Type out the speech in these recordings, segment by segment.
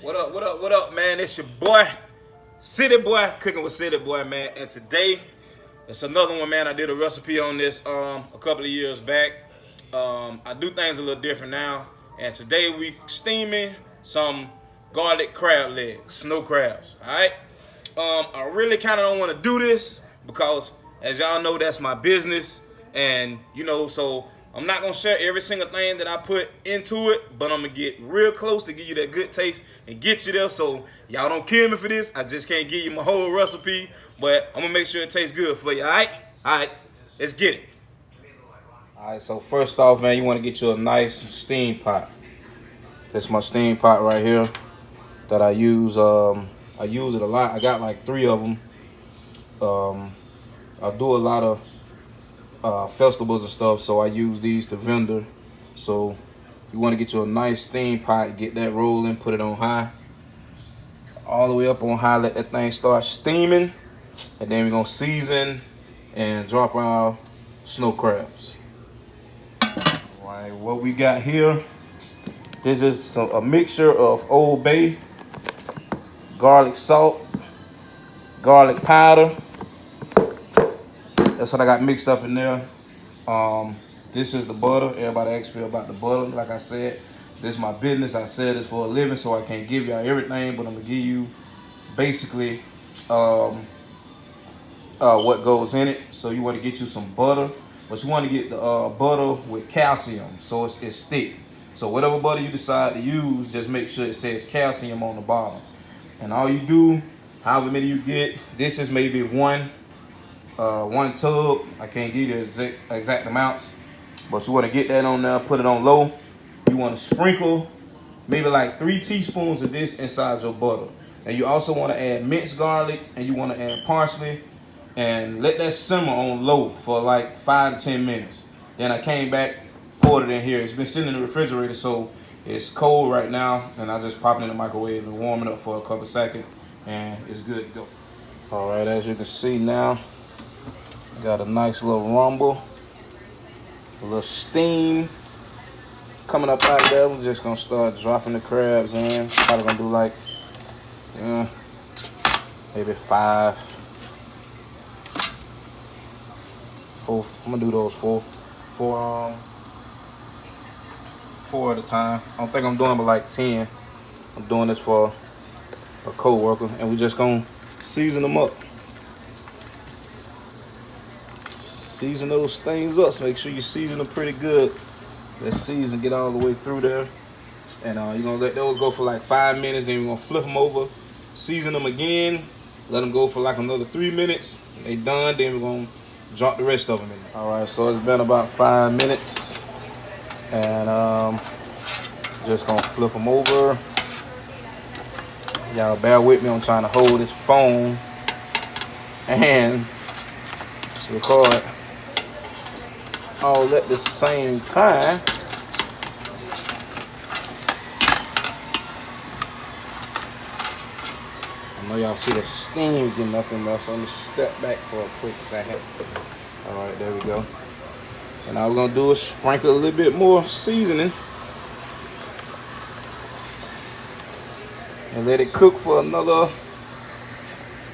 What up, what up, what up, man? It's your boy, City Boy, cooking with City Boy, man. And today, it's another one, man. I did a recipe on this a couple of years back. I do things a little different now. And today we steaming some garlic crab legs, snow crabs, all right? I really kind of don't want to do this because, as y'all know, that's my business. And, so I'm not going to share every single thing that I put into it, but I'm going to get real close to give you that good taste and get you there. So y'all don't kill me for this. I just can't give you my whole recipe, but I'm going to make sure it tastes good for you, all right? All right, let's get it. All right, so first off, man, you want to get you a nice steam pot. That's my steam pot right here that I use. I use it a lot. I got like 3 of them. I do a lot of festivals and stuff, so I use these to vendor. So you want to get you a nice steam pot, get that rolling, put it on high, all the way up on high, let that thing start steaming, and then we're gonna season and drop our snow crabs. All right, what we got here, this is a mixture of Old Bay, garlic salt, garlic powder. That's what I got mixed up in there. This is the butter. Everybody asks me about the butter. Like I said, this is my business. I said it's for a living, so I can't give y'all everything, but I'm gonna give you basically what goes in it. So you want to get you some butter, but you want to get the butter with calcium, so it's thick. So whatever butter you decide to use, just make sure it says calcium on the bottom. And all you do, however many you get, this is maybe one tub. I can't give you the exact amounts, but you want to get that on there, put it on low. You want to sprinkle maybe like 3 teaspoons of this inside your butter. And you also want to add minced garlic, and you want to add parsley, and let that simmer on low for like 5 to 10 minutes. Then I came back, poured it in here. It's been sitting in the refrigerator, so it's cold right now, and I just pop it in the microwave and warm it up for a couple seconds, and it's good to go. All right, as you can see now, got a nice little rumble, a little steam coming up out there. We're just gonna start dropping the crabs in. Probably gonna do like maybe 5, 4. I'm gonna do those 4 at a time. I don't think I'm doing but like 10. I'm doing this for a co-worker, and we're just gonna season them up. Season those things up, so make sure you season them pretty good. Let's season, get all the way through there. And you're gonna let those go for like 5 minutes, then we're gonna flip them over, season them again, let them go for like another 3 minutes. When they done, then we're gonna drop the rest of them in there. All right, so it's been about 5 minutes, and just gonna flip them over. Y'all bear with me, I'm trying to hold this phone and record all at the same time. I know y'all see the steam getting up in there, so I'm gonna step back for a quick second. All right, there we go. And all we're gonna do is sprinkle a little bit more seasoning and let it cook for another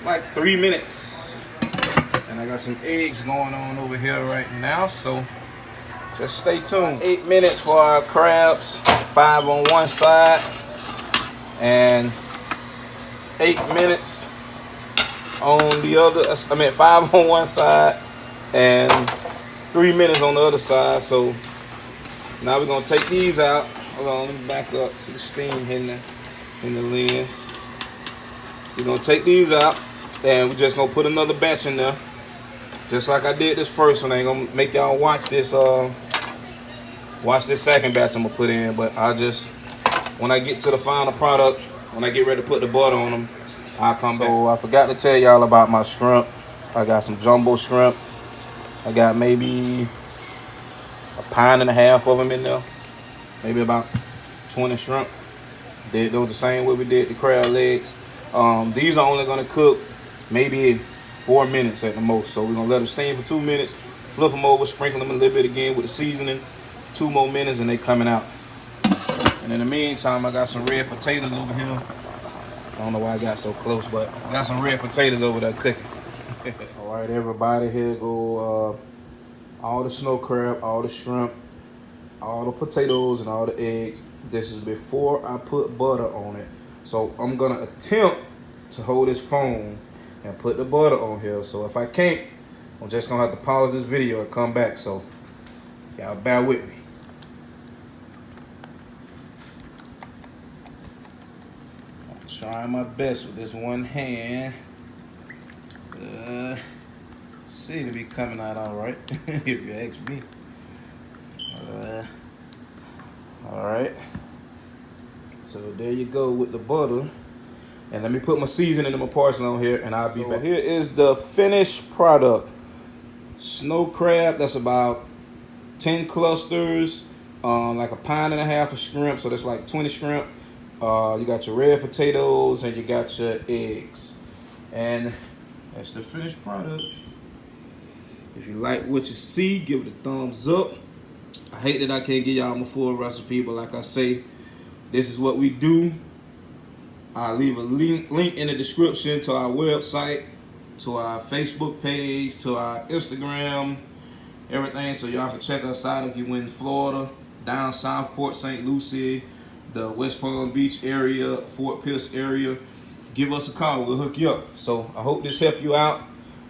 like 3 minutes. And I got some eggs going on over here right now, so just stay tuned. 8 minutes for our crabs, 5 on one side, and 8 minutes on the other. 5 on one side and 3 minutes on the other side. So now we're gonna take these out. Hold on, let me back up. See the steam hitting in the lens. We're gonna take these out, and we're just gonna put another batch in there. Just like I did this first one. I ain't gonna make y'all watch this second batch I'm gonna put in, but when I get to the final product, when I get ready to put the butter on them, I'll come back. So I forgot to tell y'all about my shrimp. I got some jumbo shrimp. I got maybe 1.5 pounds of them in there. Maybe about 20 shrimp. Did those the same way we did the crab legs. These are only gonna cook maybe 4 minutes at the most. So we're gonna let them steam for 2 minutes, flip them over, sprinkle them a little bit again with the seasoning, 2 more minutes, and they coming out. And in the meantime, I got some red potatoes over here. I don't know why I got so close, but I got some red potatoes over there cooking. All right, everybody, here go all the snow crab, all the shrimp, all the potatoes, and all the eggs. This is before I put butter on it. So I'm gonna attempt to hold this phone and put the butter on here. So if I can't, I'm just gonna have to pause this video and come back. So y'all bear with me. I'm trying my best with this one hand. Seem to be coming out all right, if you ask me. All right. So there you go with the butter. And let me put my seasoning and my parsley on here, and I'll be back. Here is the finished product. Snow crab, that's about 10 clusters, like a pound and a half of shrimp, so that's like 20 shrimp. You got your red potatoes and you got your eggs. And that's the finished product. If you like what you see, give it a thumbs up. I hate that I can't give y'all my full recipe, but like I say, this is what we do. I'll leave a link in the description to our website, to our Facebook page, to our Instagram, everything, so y'all can check us out if you in Florida, down south, Port St. Lucie, the West Palm Beach area, Fort Pierce area. Give us a call, we'll hook you up. So I hope this helped you out.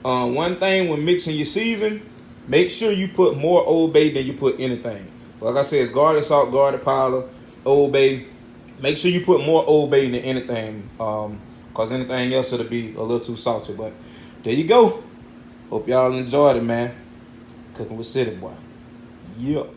One thing when mixing your season, make sure you put more Old Bay than you put anything. Like I said, it's garlic salt, garlic powder, Old Bay. Make sure you put more Old Bay than anything, because anything else it'll be a little too salty. But there you go. Hope y'all enjoyed it, man. Cooking with City Boy. Yep.